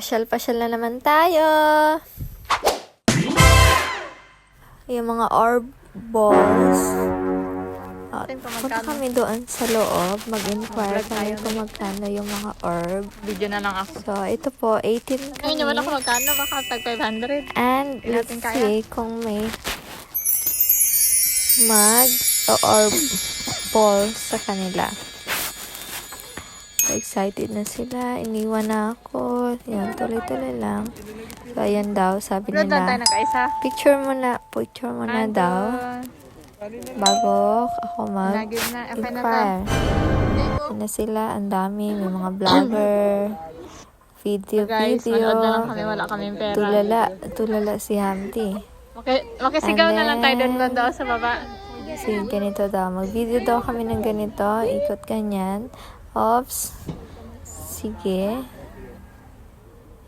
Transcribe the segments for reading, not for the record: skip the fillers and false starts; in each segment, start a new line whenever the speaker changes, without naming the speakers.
Pasyal-pasyal na naman tayo. Yung mga orb balls. Punta kami doon sa loob. Mag-inquire kami kung magkano yung mga orb.
Video na lang ako.
So, ito po, 18 kami.
Ngayon naman ako magkano, baka tag 500.
And let's
natin kaya.
see kung may orb balls sa kanila. So, excited na sila. Iniwan na ako. Yan, tuloy-tuloy lang. So, ayan daw, sabi
Doon tayo
nila.
nakaisa.
Picture mo na daw. Bago ako
Nagib na. Okay na to.
mag-inquire. Yan na sila, ang dami. May mga vlogger.
Guys, manood na lang kami. Wala kaming pera.
Tulala si Hamdi.
Okay, makisigaw
And
na lang tayo
then,
doon daw sa baba.
Si ganito daw. Mag-video daw kami ng ganito. Ikot ganyan. Ops. Sige.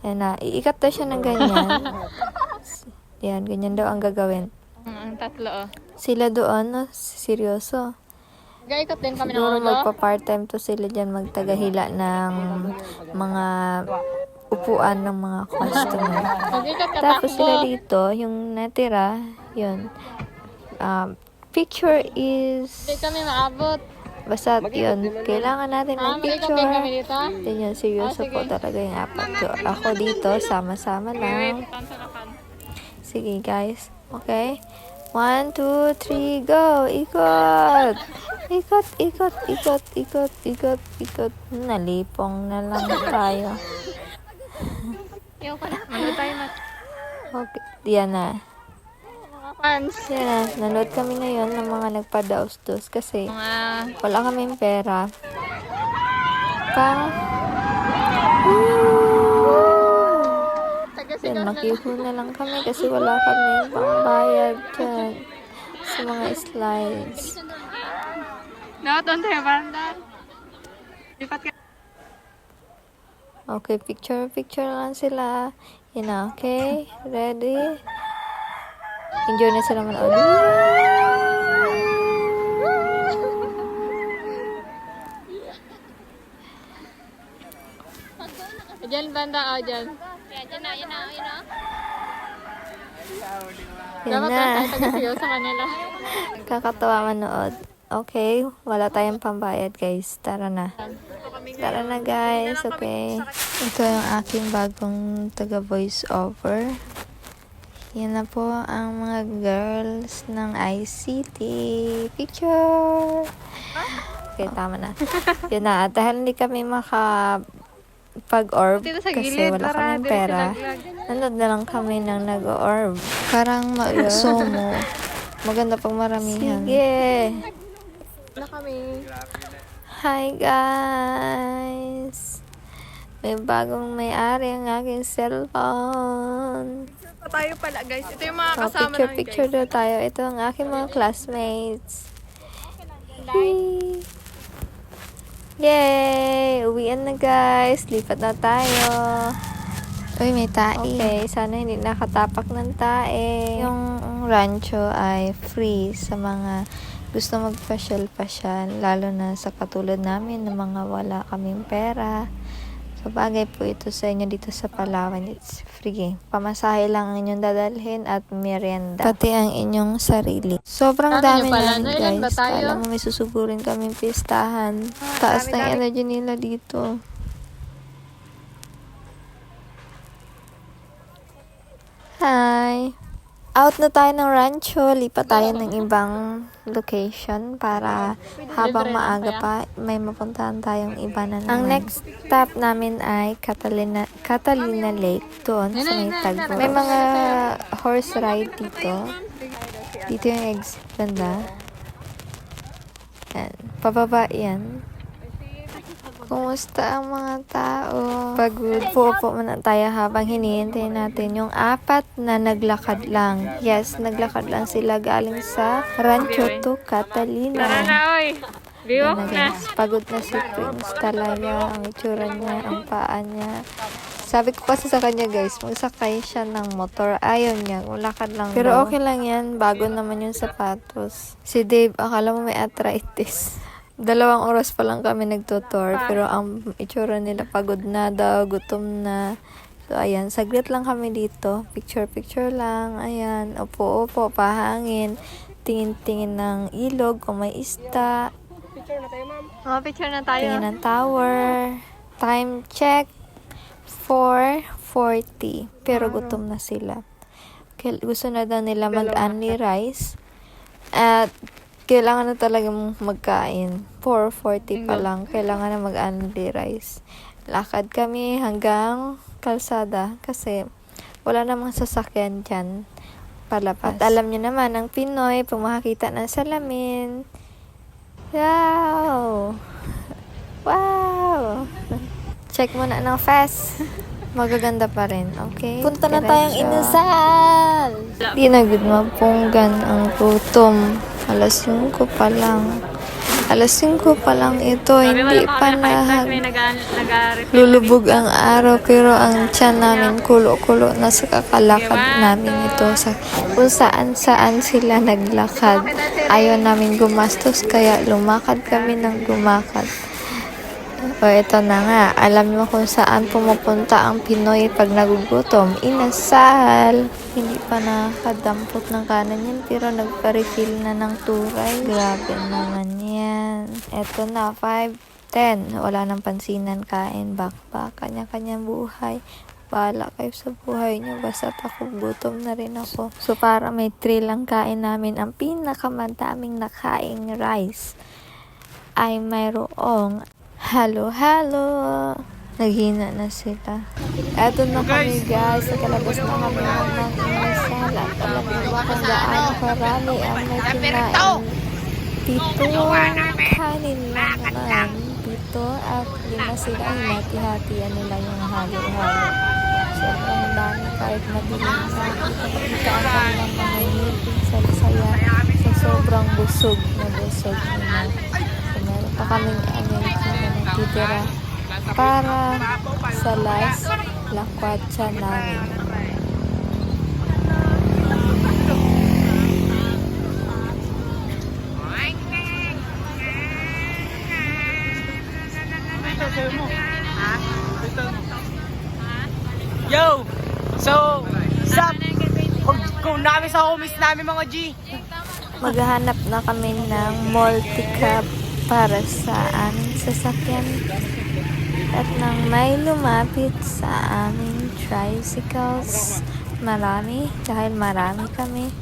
Yan na. Iikat daw siya ng ganyan. Yan, ganyan daw ang gagawin.
Ang tatlo, oh.
Sila doon, no? Seryoso.
Gaikot din kami ng
Siguro
ulo.
magpa-part-time to sila dyan. Magtagahila ng mga upuan ng mga customer.
Mag-ikot ka
Tapos
takbo.
sila dito, yung natira, yun. Picture is...
Hindi kami maabot.
Basta yun, kailangan natin ng
Mag-ikot din kami
picture.
dito.
Then yun, seryoso po
sige.
talaga yung apat. So, ako dito, sama-sama lang. Sige guys, okay? 1, 2, 3, go! Ikot! Ikot. Nalipong na lang tayo.
Ayaw ko na. Manood tayo na.
Okay, yan na.
Mga fans.
Yan na, nanood kami ngayon ng mga nagpadaos-dos kasi
Mga...
wala kaming pera. Yan,
Taga-sigaw na lang.
makiho na lang kami kasi wala kami pangbayad dyan sa mga slides.
Dapat doon tayo, Bandar. Lipat ka.
Okay, picture lang sila. Yan na, okay? Ready? Enjoy na sila manood.
Diyan, Banda. O, diyan.
Yan
Dapat
na.
tayo taga-sigaw sa kanila.
Kakatawa manood. Okay, wala tayong pambayad guys. Tara na guys, okay. Ito yung aking bagong taga voice over. Yan na po ang mga girls ng ICT. Picture! Okay, tama na. Yun na, at dahil hindi kami pag-orb
Dito sa
kasi
gilid,
wala
para
kaming
dito
pera.
silaglag.
Nanood na lang kami ng nag-orb. Parang mag-somo. Maganda pag maramihan. Sige!
Na kami.
Hi guys! May bagong may-ari ang aking cellphone.
Tayo pala, guys. Ito yung mga kasama
Picture daw tayo. Ito ang aking mga classmates. Yay! Uwian na guys. Lipat na tayo. Uy, may tae. Okay, sana hindi nakatapak ng tae. Yung rancho ay free sa mga gusto magpasyal-pasyal, lalo na sa katulad namin ng mga wala kaming pera. So, bagay po ito sa inyo dito sa Palawan. It's free. Pamasahe lang ang inyong dadalhin at merienda. Pati ang inyong sarili. Sobrang
Dami
dami
niyo pala.
namin,
No, ilan ba
guys.
tayo?
Kala mo may susugurin kaming pistahan. Taas ng
dami.
energy nila dito. Hi! Out na tayo ng rancho. Lipat tayo ng ibang location para habang maaga pa, may mapuntahan tayong iba na naman. Ang next stop namin ay Catalina Lake. Doon sa may Tagbo. May mga horse ride dito. Dito yung exit banda. Yan. Pababa yan. Kumusta ang mga tao? Pagod. Pupo muna tayo habang hinihintay natin yung apat na naglakad lang. Yes, naglakad lang sila galing sa Rancho to Catalina.
Tara na, oy.
Yan
Biwak
na
na.
guys. Pagod na si Prince talaga. Ang itsura niya, ang paa niya. Sabi ko kasi sa kanya guys, magsakay siya ng motor. Ayaw niya, ulakad lang Pero daw. okay lang yan, bago naman yung sapatos. Si Dave, akala mo may arthritis. 2 oras pa lang kami nagtutor, pero ang itsura nila pagod na daw, gutom na. So, So, ayan, saglit lang kami dito. Picture-picture lang. Ayan, upo-upo, pahangin. Tingin-tingin ng ilog kung may isda.
Picture na tayo.
Tingin ng tower. Time check, 4:40. Pero gutom na sila. Gusto na daw nila mag-only rice. At kailangan na talagang magkain. 4:40 pa lang. Kailangan na mag-only rice. Lakad kami hanggang kalsada kasi wala namang sasakyan dyan palabas. At alam niyo naman, ang Pinoy, pag makakita ng salamin, wow! Wow! Check muna ng fast. Magaganda pa rin, okay? Punta na tayong inasal! Di na good mapunggan ang gutom. Alas 5 pa lang. Alas 5 pa lang ito, hindi pa lulubog ang araw, pero ang tiyan namin kulo-kulo na sa kakalakad namin ito. Kung saan sila naglakad. Ayaw namin gumastos, kaya lumakad kami ng lumakad. O ito na nga, alam mo kung saan pumupunta ang Pinoy pag nagugutom? Inasal! Hindi pa nakadampot ng kanan yan, pero nagpa-refill na ng turay. Grabe naman yan. Ito na, 5:10. Wala nang pansinan, kain, bakbak, kanya-kanyang buhay. Bahala kayo sa buhay nyo, basta ako gutom na rin ako. So para may thrill ang kain namin, ang pinakamadaming nakaing rice ay mayroong halo-halo. Naghina na sila. Eto na kami guys. Nakalabas na kami ng inasal. At alam mo ba kung gaano karami ang may kinain? 7 kanin lang naman. 7 at 5 sila. Hinati-hatian nila yung halo-halo. Sobrang dami kahit madilim na. Kita ang kanilang mga ngipin sa saya. Sa sobrang busog na busog nila. So meron pa kaming titira para sa last lakwatsa namin.
Yo! So, kung namin sa homies namin mga G.
Maghahanap na kami ng multi-cab para sa aming sasakyan. At nang may lumapit sa aming tricycles, marami, dahil marami kami,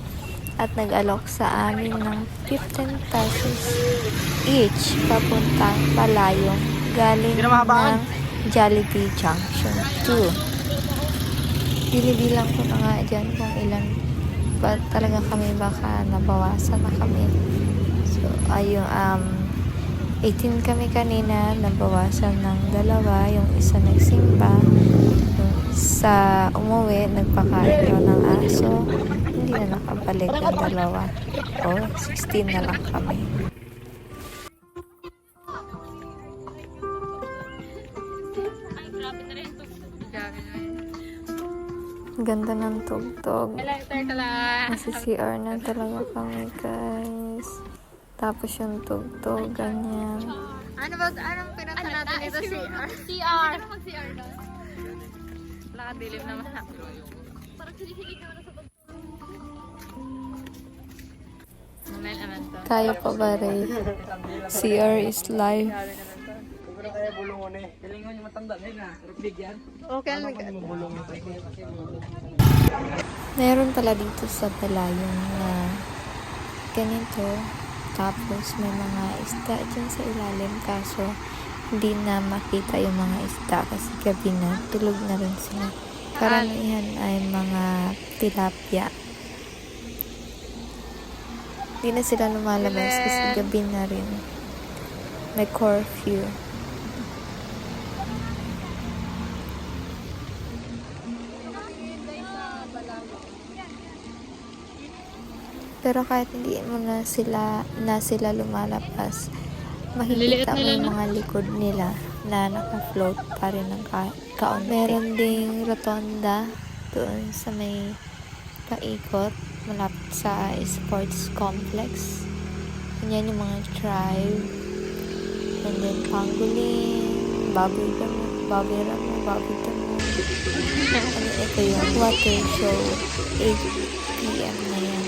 at nag-alok sa amin ng 15 pesos each papuntang Palayong galing ng Jollibee Junction 2. Binibilang ko na nga dyan kung ilan ba talaga kami, baka nabawasan na kami. So, ayun, 18 kami kanina, nabawasan ng 2, yung isa nagsimba, yung isa umuwi, nagpakain daw ng aso, hindi na nakabalik yung 2. 16 na lang kami. Ganda ng tugtog. Nasa CR na talaga kami guys. Tapos yung tugtog, ganyan.
Anong pinunta natin dito? CR. Ano mag-CR doon? Nakadilim naman ako. Parang sinihilig naman sa pag... Naman to.
Kaya pa ba rin? CR is live.
Okay.
Meron pala dito sa Palayong na ganito. Tapos may mga isda dyan sa ilalim, kaso hindi na makita yung mga isda kasi gabi na, tulog na rin sila. Karamihan ay mga tilapia. Hindi na sila lumalabas kasi gabi na rin. May curfew. Pero kahit hindi mo na sila lumalabas, makikita mo yung mga likod nila na naka-float pa rin ng kaunti. Meron ding rotonda doon sa may paikot malapit sa sports complex. Yan yung mga tribe. And then pangolin, baboy ramo, above the moon. And ito yung water show. 8 p.m. na yan.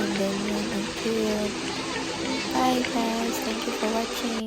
And then yun, ang cute. Bye guys. Thank you for watching.